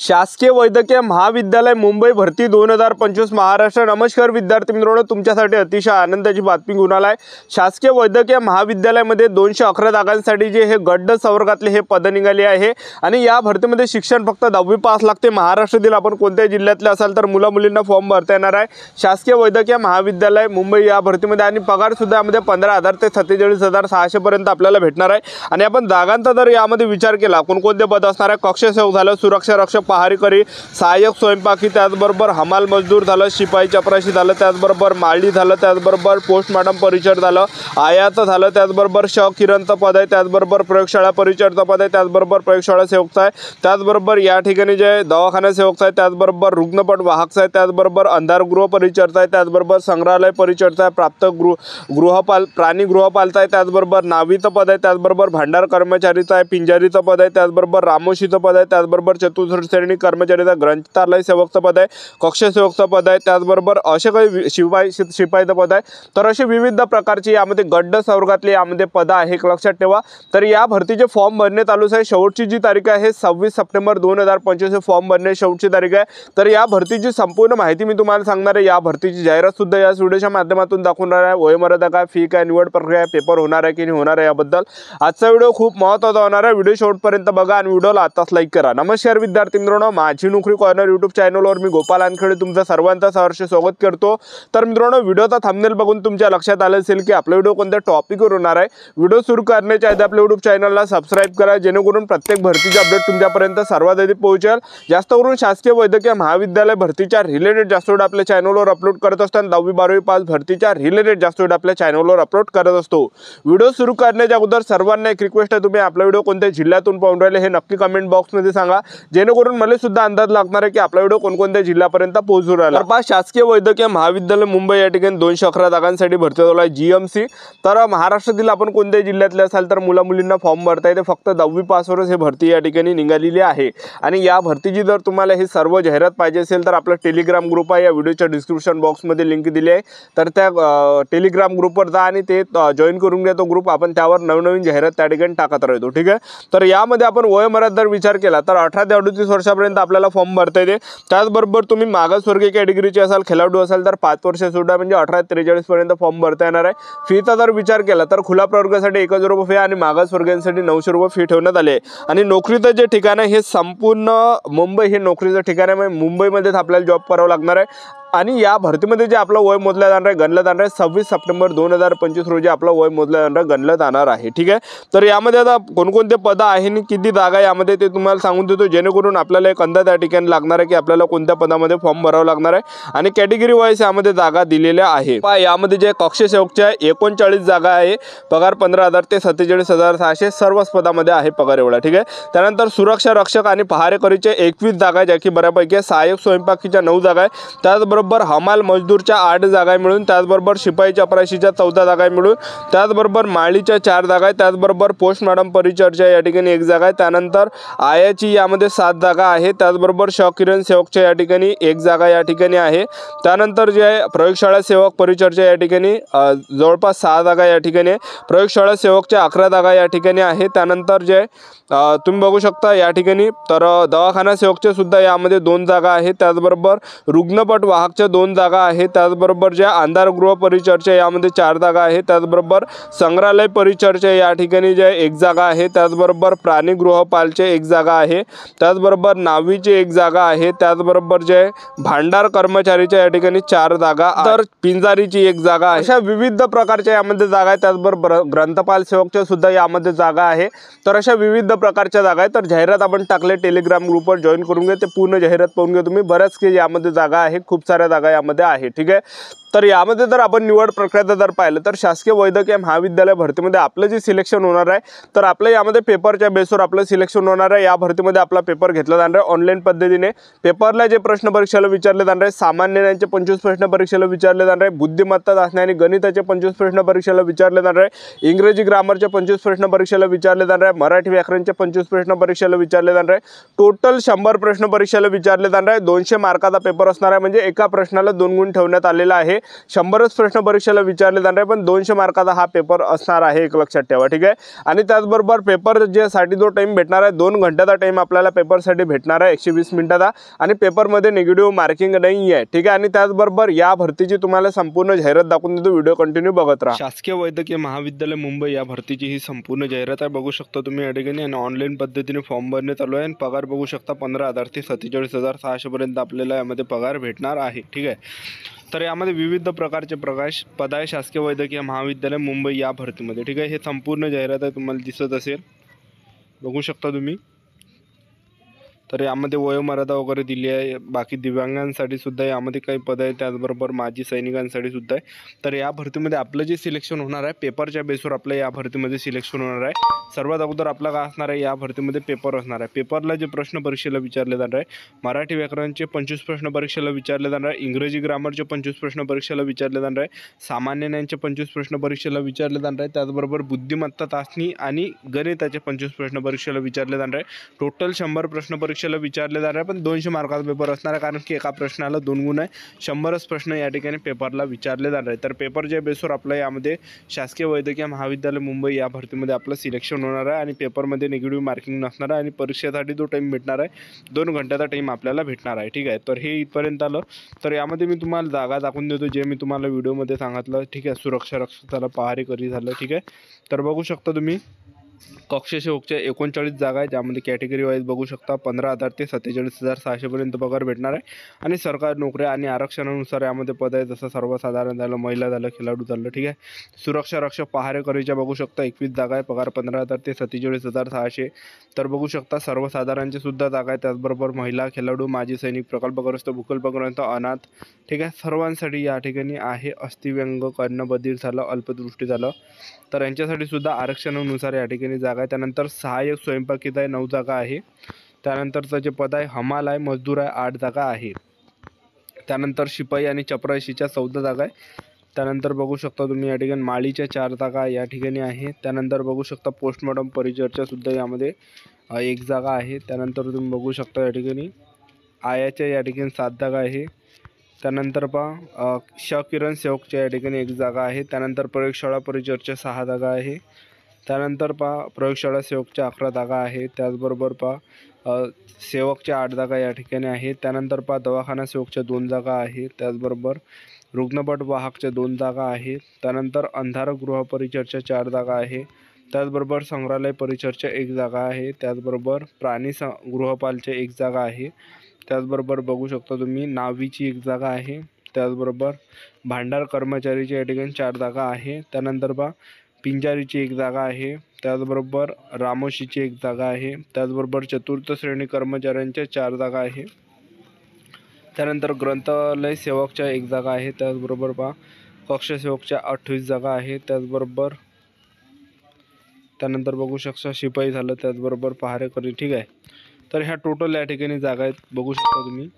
शासकीय वैद्यकीय महाविद्यालय मुंबई भरती 2025 महाराष्ट्र। नमस्कार विद्यार्थी मित्रांनो, तुमच्यासाठी अतिशय आनंदाची बातमी घेऊन आलाय। शासकीय वैद्यकीय महाविद्यालयामध्ये 211 जागांसाठी जे हे गट संवर्गातले हे पद निघाले आहे आणि या भरतीमध्ये शिक्षण फक्त 10वी पास लागते। महाराष्ट्रातील आपण कोणत्याही जिल्ह्यातले असाल तर मुला मुलींना फॉर्म भरता येणार आहे। शासकीय वैद्यकीय महाविद्यालय मुंबई या भरतीमध्ये आणि पगार सुद्धा यामध्ये 15,000 ते 47,600 पर्यंत आपल्याला भेटणार आहे। आणि आपण जागांचा जर यामध्ये विचार केला कोणकोणते पद असणार आहे, कक्ष सेवक झालं, सुरक्षा रक्षक, पहारेकरी, सहाय्यक स्वयंपाकी, त्याचबरोबर हमाल मजदूर झालं, शिपाई चपराशी झालं, त्याचबरोबर माळी झालं, त्याचबरोबर पोस्टमार्टम परिचर झालं, आयात झालं, त्याचबरोबर किरणचं पद आहे, त्याचबरोबर प्रयोगशाळा परिचरचं पद आहे, त्याचबरोबर प्रयोगशाळा सेवकचा आहे, त्याचबरोबर या ठिकाणी जे दवाखाना सेवकचा आहे, त्याचबरोबर रुग्णपट वाहकचा आहे, त्याचबरोबर अंधारगृह परिचरचा आहे, त्याचबरोबर संग्रहालय परिचरचा आहे, प्राप्त गृहपाल प्राणी गृहपालचा आहे, त्याचबरोबर नावीचं पद आहे, त्याचबरोबर भांडार कर्मचारीचा आहे, पिंजारीचं पद आहे, त्याचबरोबर रामोशीचं पद आहे, त्याचबरोबर चतुर्थ श्रेणी कर्मचारीचा ग्रंथालय सेवकचं पद आहे, कक्ष सेवकचं पद आहे, त्याचबरोबर असे काही शिपाईचं पद आहे। तर असे विविध प्रकारचे यामध्ये गट संवर्गातले यामध्ये पद आहे, लक्षात ठेवा। तर या भरतीचे फॉर्म भरणे चालू आहे। शेवटची जी तारीख आहे 26 सप्टेंबर 2025 फॉर्म भरणे शेवटची तारीख आहे। तर या भरतीची संपूर्ण माहिती मी तुम्हाला सांगणार आहे। या भरतीची जाहिरात सुद्धा या व्हिडिओच्या माध्यमातून दाखवणार आहे। वयोमर्यादा काय, फी काय, निवड प्रक्रिया, पेपर होणार आहे की नाही होणार आहे याबद्दल आजचा व्हिडिओ खूप महत्त्वाचा होणार आहे। व्हिडिओ शेवटपर्यंत बघा आणि व्हिडिओला आताच लाईक करा। नमस्कार विद्यार्थी मित्रांनो, माझी नोकरी कॉर्नर यूट्यूब चॅनलवर मी गोपाल आणखळे तुमचं सर्वांचं सहर्ष स्वागत करतो। तर मित्रांनो, व्हिडिओचा थंबनेल बघून तुमच्या लक्षात आलं असेल की आपला व्हिडिओ कोणत्या टॉपिकवर होणार आहे। व्हिडिओ सुरू करण्याच्या आधी आपल्या यूट्यूब चॅनलला सबस्क्राइब करा, जेणेकरून प्रत्येक भरतीचे अपडेट तुमच्यापर्यंत सर्वात आधी पोहोचेल। जास्त करून शासकीय वैद्यकीय महाविद्यालय भरतीच्या रिलेटेड जास्त व्हिडिओ आपल्या चॅनलवर अपलोड करत असताना 10वी 12वी पास भरतीच्या रिलेटेड जास्त व्हिडिओ आपल्या चॅनलवर अपलोड करत असतो। व्हिडिओ सुरू करण्याच्या अगोदर सर्वांना एक रिक्वेस्ट आहे, तुम्ही आपला व्हिडिओ कोणत्या जिल्ह्यातून पाहून राहिले हे नक्की कमेंट बॉक्समध्ये सांगा, जेणेकरून मला सुद्धा अंदाज लागणार आहे की आपला व्हिडिओ कोणकोणत्या जिल्ह्यापर्यंत पोहोचू राहिला। तर पहा, शासकीय वैद्यकीय महाविद्यालय मुंबई या ठिकाणी 211 जागांसाठी भरती चालू आहे, जीएमसी। तर महाराष्ट्रातील आपण कोणत्याही जिल्ह्यातले असाल तर मुला मुलींना फॉर्म भरता येते। फक्त 10वी पासवरच हे भरती या ठिकाणी निघालेली आहे। आणि या भरतीची जर तुम्हाला हे सर्व जाहिरात पाहिजे असेल तर आपला टेलिग्राम ग्रुप आहे, या व्हिडिओच्या डिस्क्रिप्शन बॉक्समध्ये लिंक दिली आहे। तर त्या टेलिग्राम ग्रुपवर जा आणि ते जॉईन करून घ्या तो ग्रुप। आपण त्यावर नवनवीन जाहिरात त्या ठिकाणी टाकत राहतो, ठीक आहे। तर यामध्ये आपण वयोमर्यादा जर विचार केला तर 18 ते 38 वर्षापर्यंत आपल्याला फॉर्म भरता येते। त्याचबरोबर तुम्ही मागासवर्गीय कॅटेगरीचे असाल, खेळाडू असाल तर 5 वर्ष सुद्धा म्हणजे 18 ते 43 पर्यंत फॉर्म भरता येणार आहे। फीचा जर विचार केला तर खुला प्रवर्गासाठी 1000 रुपये फी आणि मागासवर्गीयांसाठी 900 रुपये फी ठेवण्यात आले आहे। आणि नोकरीचं जे ठिकाण आहे हे संपूर्ण मुंबई हे नोकरीचं ठिकाण आहे, मुंबईमध्येच आपल्याला जॉब करावं लागणार आहे। आणि या भरतीमध्ये जे आपलं वय मोजलं जाणार आहे, गणलं जाणार आहे 26 सप्टेंबर 2025 रोजी आपलं वय मोजलं जाणार गणलं जाणार आहे, ठीक आहे। तर यामध्ये आता कोणकोणते पद आहे आणि किती जागा यामध्ये ते तुम्हाला सांगून देतो, जेणेकरून आपल्याला एक अंदाज त्या ठिकाणी लागणार आहे की आपल्याला कोणत्या पदामध्ये फॉर्म भरावा लागणार आहे। आणि कॅटेगरी वाईज यामध्ये जागा दिलेल्या आहे। पहा, यामध्ये जे कक्ष सेवकच्या 39 जागा आहे, पगार 15,000 ते 47,600 सर्वच पदामध्ये आहे पगार एवढा, ठीक आहे। त्यानंतर सुरक्षा रक्षक आणि पहारेकरीचे 21 जागा आहे, ज्या की बऱ्यापैकी आहे। सहाय्यक स्वयंपाकीच्या 9 जागा आहे, त्याचबरोबर हमाल मजदूरच्या 8 जागा मिळून, त्याचबरोबर शिपाई चपराशीच्या 14 जागा मिळून, त्याचबरोबर माळीच्या 4 जागा आहे, त्याचबरोबर पोस्टमार्टम परिचरच्या या ठिकाणी 1 जागा आहे। त्यानंतर आयाची यामध्ये 7 जागा आहे, त्याचबरोबर किरण सेवकच्या या ठिकाणी 1 जागा या ठिकाणी आहे। त्यानंतर जे आहे प्रयोगशाळा सेवक परिचरच्या या ठिकाणी जवळपास 6 जागा या ठिकाणी आहे। प्रयोगशाळा सेवकच्या 11 जागा या ठिकाणी आहे। त्यानंतर जे तुम्ही बघू शकता या ठिकाणी तर दवाखाना सेवकचे सुद्धा यामध्ये 2 जागा आहेत, त्याचबरोबर रुग्णपट वाहकच्या 2 जागा आहेत, त्याचबरोबर ज्या अंधारगृह परिचरच्या यामध्ये 4 जागा आहेत, त्याचबरोबर संग्रहालय परिचरच्या या ठिकाणी जे 1 जागा आहे, त्याचबरोबर प्राणी गृहपालचे 1 जागा आहे, त्याचबरोबर नावीची 1 जागा आहे, त्याचबरोबर जे भांडार कर्मचारीच्या या ठिकाणी 4 जागा, तर पिंजारीची 1 जागा आहे। अशा विविध प्रकारच्या यामध्ये जागा आहेत। त्याचबरोबर ग्रंथपाल सेवकच्या सुद्धा यामध्ये जागा आहे। तर अशा विविध प्रकारच्या जागा आहेत। तर जाहिरात आपण टाकले टेलिग्राम ग्रुपवर जॉईन करून घ्या, ते पूर्ण जाहिरात पाहून घ्या तुम्ही। बऱ्याच काही यामध्ये जागा आहे, खूप साऱ्या जागा यामध्ये आहे, ठीक आहे। तर यामध्ये जर आपण निवड प्रक्रिया जर पाहिलं तर शासकीय वैद्यकीय महाविद्यालय भरतीमध्ये आपलं जे सिलेक्शन होणार आहे तर आपलं यामध्ये पेपरच्या बेसवर आपलं सिलेक्शन होणार आहे। या भरतीमध्ये आपला पेपर घेतला जाणार आहे ऑनलाईन पद्धतीने। पेपरला जे प्रश्न परीक्षेला विचारले जाणार आहे, सामान्य ज्ञानाचे 25 प्रश्न परीक्षेला विचारले जाणार आहे, बुद्धिमत्ता चाचणी आणि गणिताचे 25 प्रश्न परीक्षेला विचारले जाणार आहे, इंग्रजी ग्रामरचे 25 प्रश्न परीक्षेला विचारले जाणार आहे, मराठी व्याकरणचे 25 प्रश्न परीक्षेला विचारले जाणार आहे। टोटल 100 प्रश्न परीक्षेला विचारले जाणार आहे। 200 मार्काचा पेपर असणार आहे, म्हणजे एका प्रश्नाला 2 गुण ठेवण्यात आलेला आहे। 100च प्रश्न परीक्षेला विचारले जाणार आहे, पण 200 मार्काचा हा पेपर असणार आहे, एक लक्षात ठेवा, ठीक आहे। आणि त्याचबरोबर पेपर जे साठी जो टाइम भेटणार आहे 2 घंट्याचा टाइम आपल्याला पेपरसाठी भेटणार आहे, 120 मिनिटाचा, आणि पेपरमध्ये निगेटिव्ह मार्किंग नाही आहे, ठीक आहे। आणि त्याचबरोबर या भरतीची तुम्हाला संपूर्ण जाहिरात दाखवून देतो, व्हिडिओ कंटिन्यू बघत राहा। शासकीय वैद्यकीय महाविद्यालय मुंबई या भरतीची ही संपूर्ण जाहिरात आहे, बघू शकता तुम्ही या ठिकाणी। आणि ऑनलाईन पद्धतीने फॉर्म भरणे चालू आहे, आणि पगार बघू शकता 15,000 ते 47,600 पर्यंत आपल्याला यामध्ये पगार भेटणार आहे, ठीक आहे। तर यामध्ये विविध प्रकारचे पद आहे शासकीय वैद्यकीय महाविद्यालय मुंबई या भरतीमध्ये, ठीक आहे। हे संपूर्ण जाहिरात आहे, तुम्हाला दिसत असेल, बघू शकता तुम्ही। तर यामध्ये वयोमर्यादा वगैरे दिली आहे, बाकी दिव्यांगांसाठी सुद्धा यामध्ये काही पद आहे, त्याचबरोबर माजी सैनिकांसाठी सुद्धा आहे। तर या भरतीमध्ये आपलं जे सिलेक्शन होणार आहे पेपरच्या बेसवर आपलं या भरतीमध्ये सिलेक्शन होणार आहे। सर्वात अगोदर आपला काय असणार आहे, या भरतीमध्ये पेपर असणार आहे। पेपरला जे प्रश्न परीक्षेला विचारले जाणार आहे, मराठी व्याकरणचे 25 प्रश्न परीक्षेला विचारले जाणार आहे, इंग्रजी ग्रामरचे 25 प्रश्न परीक्षेला विचारले जाणार आहे, सामान्य ज्ञानचे 25 प्रश्न परीक्षेला विचारले जाणार आहे, त्याचबरोबर बुद्धिमत्ता चाचणी आणि गणिताचे 25 प्रश्न परीक्षेला विचारले जाणार आहे। टोटल 100 प्रश्न परीक्षेला विचारले जाणार आहे, पण 200 मार्काचा पेपर असणार आहे, कारण की एका प्रश्नाला 2 गुण आहे। 100च प्रश्न या ठिकाणी पेपरला विचारले जाणार आहे। तर पेपरच्या बेसवर आपलं यामध्ये शासकीय वैद्यकीय महाविद्यालय मुंबई या भरतीमध्ये आपलं सिलेक्शन होणार आहे, आणि पेपरमध्ये निगेटिव्ह मार्किंग नसणार आहे, आणि परीक्षेसाठी जो टाईम भेटणार आहे 2 घंट्याचा टाईम आपल्याला भेटणार आहे, ठीक आहे। तर हे इथपर्यंत आलं। तर यामध्ये मी तुम्हाला जागा दाखवून देतो, जे मी तुम्हाला व्हिडिओमध्ये सांगितलं, ठीक आहे। सुरक्षा रक्षकाला पहारे करी झालं, ठीक आहे। तर बघू शकता तुम्ही कक्ष सेवकच्या 39 जागा आहेत, ज्यामध्ये कॅटेगरी वाईज बघू शकता 15,000 ते 47,600 पर्यंत पगार भेटणार आहे, आणि सरकारी नोकऱ्या आणि आरक्षणानुसार यामध्ये पद आहे, जसं सर्वसाधारण झालं, महिला झालं, खेळाडू झालं, ठीक आहे। सुरक्षा रक्षक पहारेकरीच्या बघू शकता 21 जागा आहे, पगार 15,000 ते 47,600। तर बघू शकता सर्वसाधारणचे सुद्धा जागा आहे, त्याचबरोबर महिला, खेळाडू, माजी सैनिक, प्रकल्पग्रस्त, भूकल्पग्रस्त, अनाथ, ठीक आहे, सर्वांसाठी या ठिकाणी आहे। अस्थिव्यंग, कर्णबधीर झालं, अल्पदृष्टी झालं, तर यांच्यासाठी सुद्धा आरक्षणानुसार या ठिकाणी जागा आहे। त्यानंतर सहाय्यक स्वयंपाकीत आहे, 9 जागा आहे। त्यानंतरचं जे पद आहे हमाल आहे, मजदूर आहे, 8 जागा आहे। त्यानंतर शिपाई आणि चपराशीच्या 14 जागा आहे। त्यानंतर बघू शकता तुम्ही या ठिकाणी माळीच्या 4 जागा या ठिकाणी आहे। त्यानंतर बघू शकता पोस्टमॉर्टम परिचर्चा सुद्धा यामध्ये 1 जागा आहे। त्यानंतर तुम्ही बघू शकता या ठिकाणी आयाच्या या ठिकाणी 7 जागा आहे। त्यानंतर पहा किरण सेवकच्या या ठिकाणी 1 जागा आहे। त्यानंतर प्रयोगशाळा परिचर्चा 6 जागा आहे। त्यानंतर पहा प्रयोगशाळा सेवकच्या 11 जागा आहे। त्याचबरोबर पहा सेवकच्या 8 जागा या ठिकाणी आहे। त्यानंतर पहा दवाखाना सेवकच्या 2 जागा आहे। त्याचबरोबर रुग्णपट वाहकच्या 2 जागा आहे। त्यानंतर अंधार गृह परिचर्चा 4 जागा आहे। त्याचबरोबर संग्रहालय परिचर्चा 1 जागा आहे। त्याचबरोबर प्राणी गृहपालच्या 1 जागा आहे। त्याचबरोबर बघू शकता तुम्ही नावीची 1 जागा आहे। त्याचबरोबर भांडार कर्मचारीच्या या ठिकाणी 4 जागा आहे। त्यानंतर पहा पिंजारीची 1 जागा आहे। त्याचबरोबर रामोशीची 1 जागा आहे। त्याचबरोबर चतुर्थ श्रेणी कर्मचाऱ्यांच्या 4 जागा आहे। त्यानंतर ग्रंथालय सेवकच्या 1 जागा आहे। त्याचबरोबर पहा कक्ष सेवकच्या 28 जागा आहे। त्यानंतर बघू शकता शिपाई झालं, त्याचबरोबर पहारेकरी, ठीक आहे। तर ह्या टोटल या ठिकाणी जागा आहेत, बघू शकता तुम्ही।